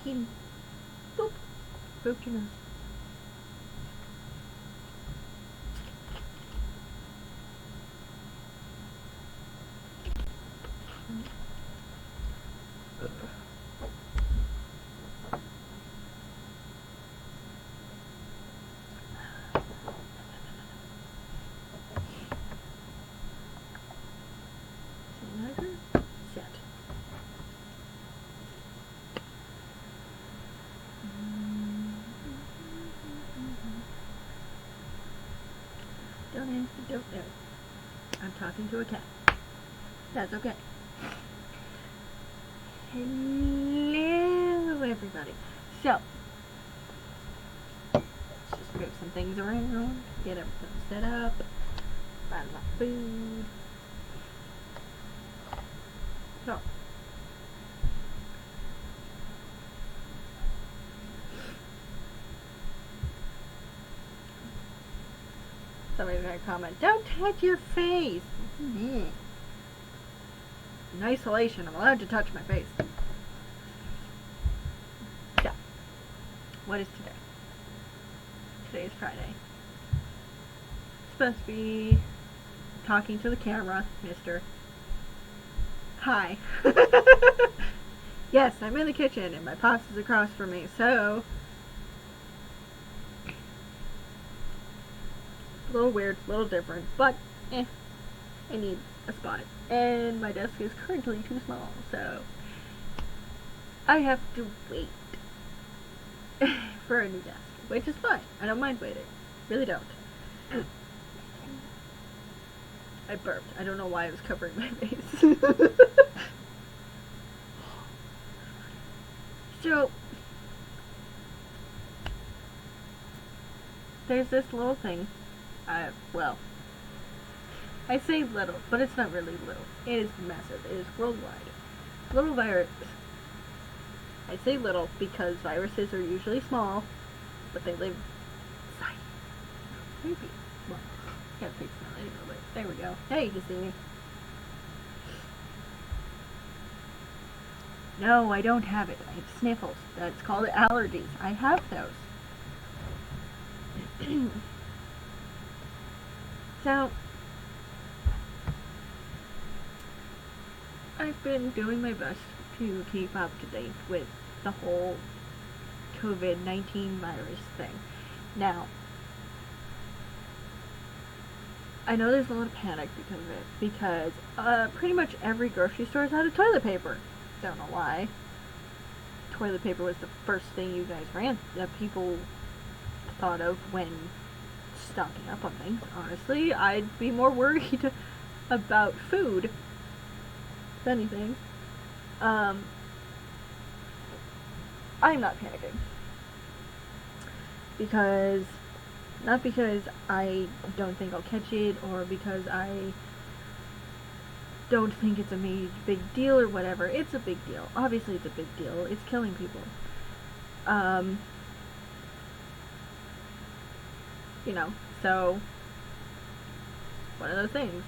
COVID-19. Boop. Broke your nose. Set. Don't ask, don't know. I'm talking to a cat. That's okay. Hello, everybody. So, let's just move some things around, get everything set up, find my food. So, somebody's gonna comment, don't touch your face. In isolation, I'm allowed to touch my face. So, what is today? Today is Friday. Supposed to be talking to the camera, mister. Hi. Yes, I'm in the kitchen and my pops is across from me, so a little weird, a little different, but I need a spot. And my desk is currently too small, so I have to wait for a new desk, which is fine. I don't mind waiting. Really don't. I burped. I don't know why I was covering my face. So, there's this little thing. Well, I say little, but it's not really little. It is massive. It is worldwide. Little virus. I say little because viruses are usually small, but they live inside. Maybe. Well, can't fix that later, but there we go. Hey, you see me. No, I don't have it. I have sniffles. That's called allergies. I have those. So, I've been doing my best to keep up to date with the whole COVID-19 virus thing. Now, I know there's a lot of panic because of it, because pretty much every grocery store is out of toilet paper. Don't know why. Toilet paper was the first thing you guys that people thought of when stocking up on things. Honestly, I'd be more worried about food, if anything. I'm not panicking. Not because I don't think I'll catch it, or because I don't think it's a big deal or whatever. It's a big deal. Obviously it's a big deal. It's killing people. You know, so one of those things.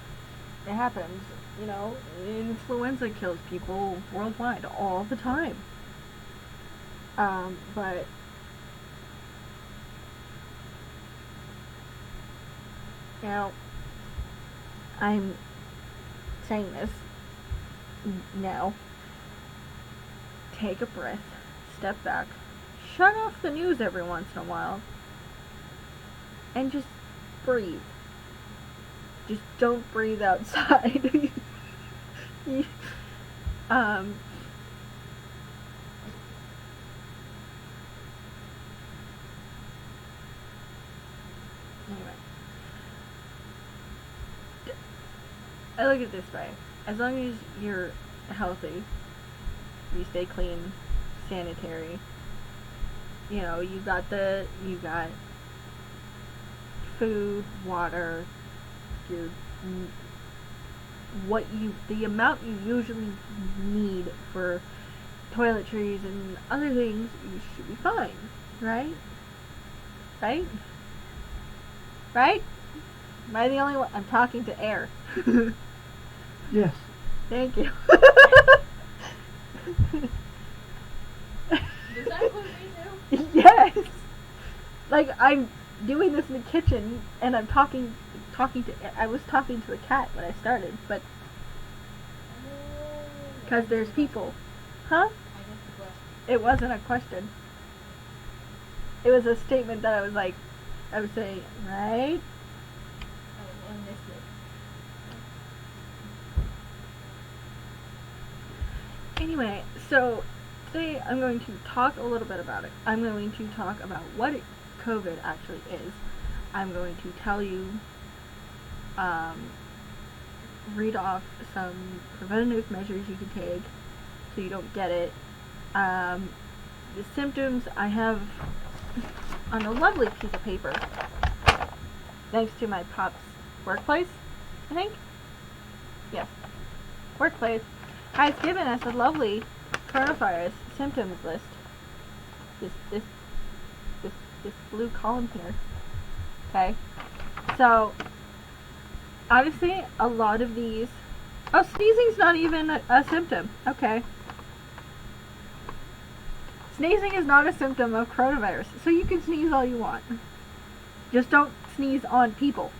It happens. You know, influenza kills people worldwide all the time. But now I'm saying this now. Take a breath, step back, shut off the news every once in a while, and just breathe. Just don't breathe outside. Anyway. I look at it this way. As long as you're healthy, you stay clean, sanitary, you know, you got food, water, the amount you usually need for toiletries and other things, you should be fine, right? Right? Right? Am I the only one? I'm talking to air. Yes. Thank you. Does that include me too? Yes. Like, I'm doing this in the kitchen, and I'm talking to. I was talking to a cat when I started, but because there's people, huh? I guess the question. It wasn't a question. It was a statement that I was saying, right? I missed it. Anyway, so today I'm going to talk a little bit about it. I'm going to talk about what COVID actually is. I'm going to tell you, read off some preventative measures you can take so you don't get it. The symptoms I have on a lovely piece of paper, thanks to my pop's workplace, I think? Yes. Workplace has given us a lovely coronavirus symptoms list. This blue column here. Okay? So, obviously, a lot of these... Oh, sneezing's not even a symptom. Okay. Sneezing is not a symptom of coronavirus, so you can sneeze all you want. Just don't sneeze on people.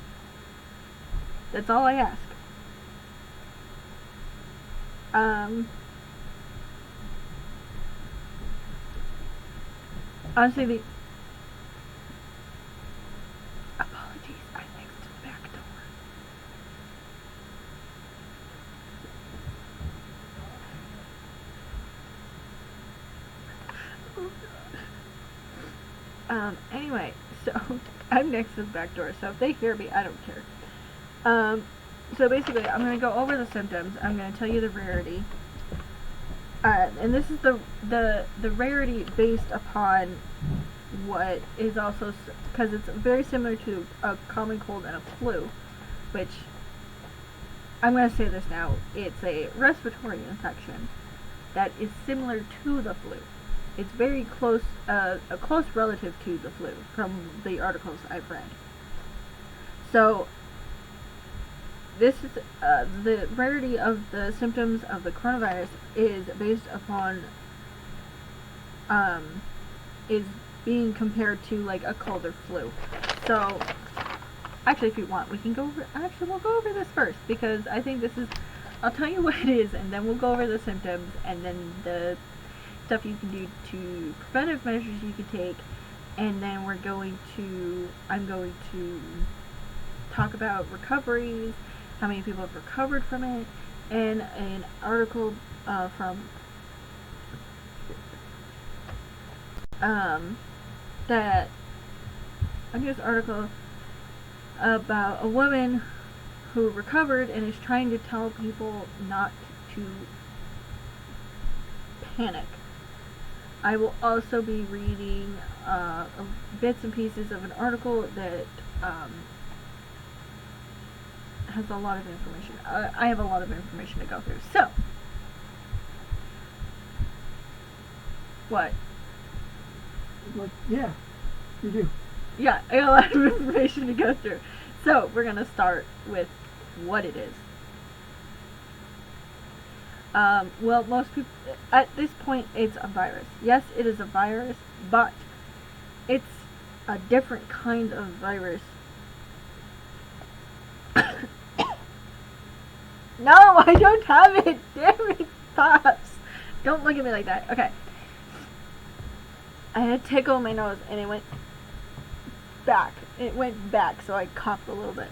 That's all I ask. Honestly, the... Apologies, I'm next to the back door. Anyway, so I'm next to the back door, so if they hear me, I don't care. So basically, I'm going to go over the symptoms. I'm going to tell you the rarity. And this is the rarity based upon what is also, because it's very similar to a common cold and a flu, which, I'm going to say this now, it's a respiratory infection that is similar to the flu. It's very close, a close relative to the flu from the articles I've read. So, this is, the rarity of the symptoms of the coronavirus is based upon, is being compared to like a cold or flu. So, actually if you want, we can go over, we'll go over this first, because I think this is, I'll tell you what it is, and then we'll go over the symptoms, and then the stuff you can do to preventive measures you can take, and then I'm going to talk about recoveries, how many people have recovered from it, and an article from a news article about a woman who recovered and is trying to tell people not to panic. I will also be reading bits and pieces of an article that has a lot of information. I have a lot of information to go through. So, what? Like, yeah, you do. Yeah, I got a lot of information to go through. So, we're going to start with what it is. Well, most people, at this point, it's a virus. Yes, it is a virus, but it's a different kind of virus. No, I don't have it! Damn it, Pops! Don't look at me like that. Okay. I had a tickle in my nose, and it went back. It went back, so I coughed a little bit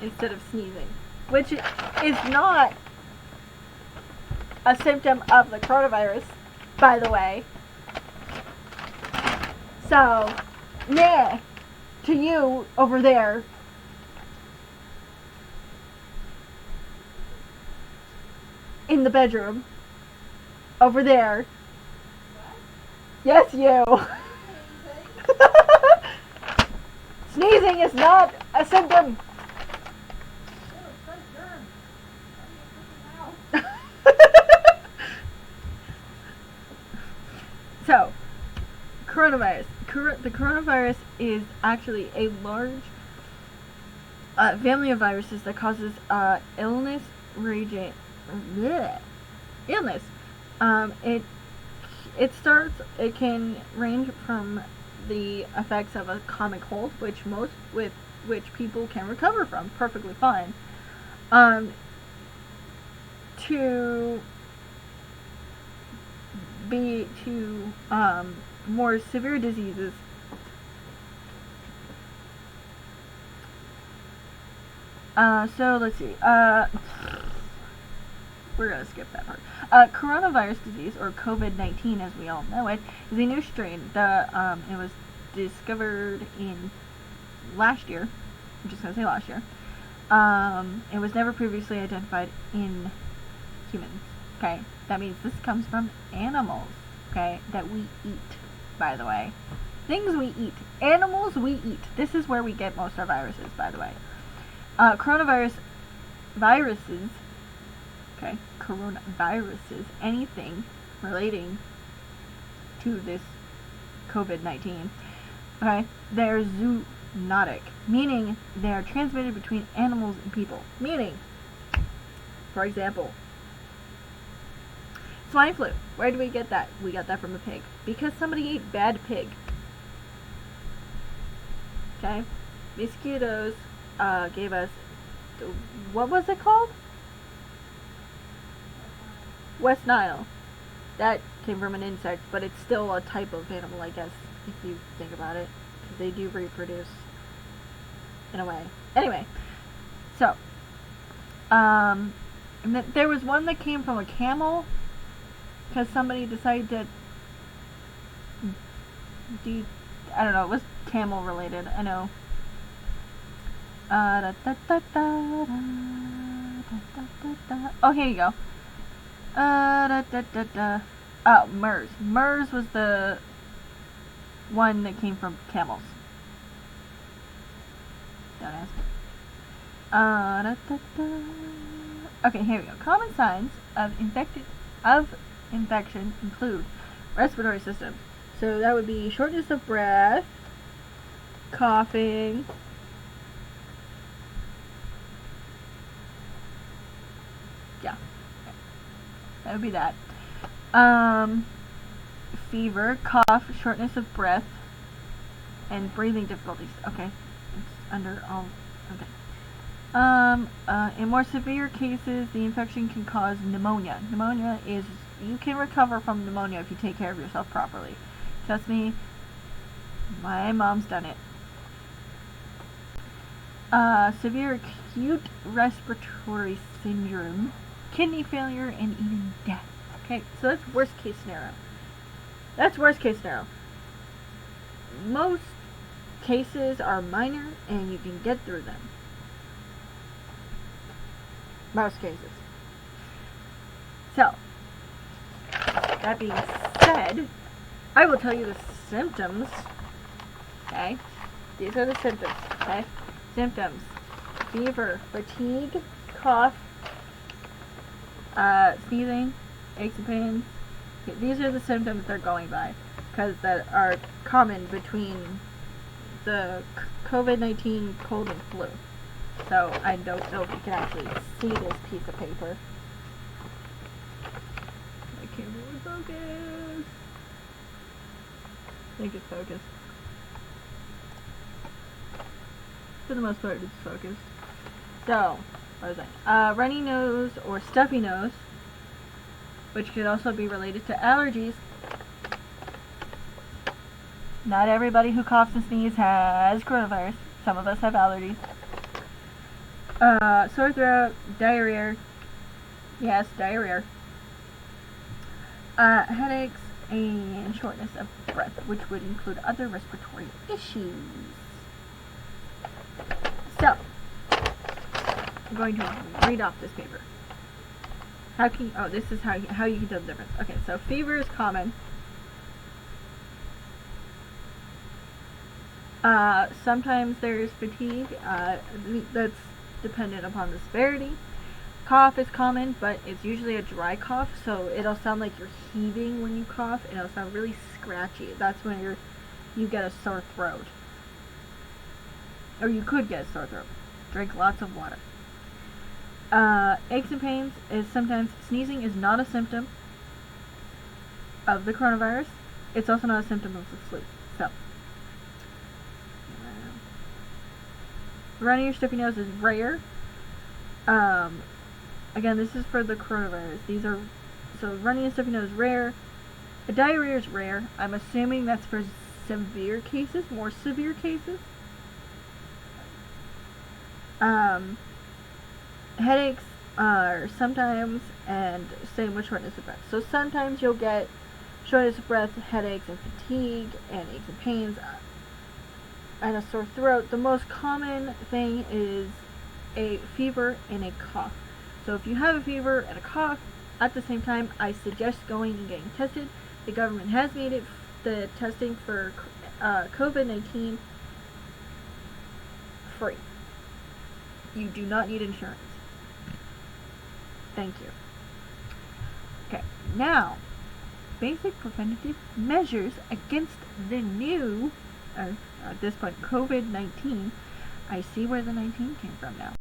instead of sneezing, which is not a symptom of the coronavirus, by the way. So, yeah, to you over there. In the bedroom. Over there. Yes, you. Sneezing is not a symptom. So, coronavirus. The coronavirus is actually a large family of viruses that causes illness, illness. It can range from the effects of a common cold, which people can recover from perfectly fine, to more severe diseases. So let's see. We're gonna skip that part. Coronavirus disease, or COVID-19 as we all know it, is a new strain. It was discovered in last year. I'm just gonna say last year. It was never previously identified in humans. Okay, that means this comes from animals. Okay, that we eat. By the way, things we eat, animals we eat. This is where we get most of our viruses. By the way, viruses. Okay, coronaviruses, anything relating to this COVID-19, okay, they're zoonotic, meaning they are transmitted between animals and people. Meaning, for example, swine flu. Where do we get that? We got that from a pig. Because somebody ate bad pig. Okay? Mosquitoes gave us, what was it called? West Nile. That came from an insect, but it's still a type of animal, I guess, if you think about it. Because they do reproduce, in a way. Anyway, so, and there was one that came from a camel, because somebody decided to I don't know, it was camel related, I know. Oh, here you go. Oh, MERS. MERS was the one that came from camels. Don't ask. Okay, here we go. Common signs of infection include respiratory system. So that would be shortness of breath, coughing, yeah, that would be that. Fever, cough, shortness of breath, and breathing difficulties. Okay, it's under all. Okay. In more severe cases, the infection can cause pneumonia. Pneumonia is, you can recover from pneumonia if you take care of yourself properly. Trust me, my mom's done it. Severe acute respiratory syndrome, kidney failure, and even death. Okay, so that's worst case scenario. That's worst case scenario. Most cases are minor and you can get through them. Most cases. So, that being said, I will tell you the symptoms. Okay? These are the symptoms. Okay? Symptoms: fever, fatigue, cough, sneezing, aches and pains. Okay, these are the symptoms they're going by, because that are common between the COVID-19 cold and flu. So I don't know if you can actually see this piece of paper. My camera would focus. I think it's focused. For the most part, it's focused. So, what was I? Runny nose or stuffy nose, which could also be related to allergies. Not everybody who coughs and sneezes has coronavirus. Some of us have allergies. Sore throat, diarrhea. Yes, diarrhea. Headaches and shortness of breath, which would include other respiratory issues. So, I'm going to read off this paper. This is how you can tell the difference. Okay, so fever is common. Sometimes there's fatigue. That's dependent upon the severity. Cough is common, but it's usually a dry cough, so it'll sound like you're heaving when you cough, and it'll sound really scratchy. That's when you get a sore throat. Or you could get a sore throat. Drink lots of water. Aches and pains is sometimes, sneezing is not a symptom. of the coronavirus. It's also not a symptom of the flu. So, runny or stuffy nose is rare. Again, this is for the coronavirus. So runny and stuffy nose is rare. Diarrhea is rare. I'm assuming that's for severe cases, more severe cases. Headaches are sometimes, and same with shortness of breath. So sometimes you'll get shortness of breath, headaches, and fatigue, and aches and pains, and a sore throat. The most common thing is a fever and a cough. So if you have a fever and a cough at the same time, I suggest going and getting tested. The government has made it the testing for Covid19 free. You do not need insurance. Thank you. Okay, now, basic preventative measures against the new, at this point, COVID-19. I see where the 19 came from now.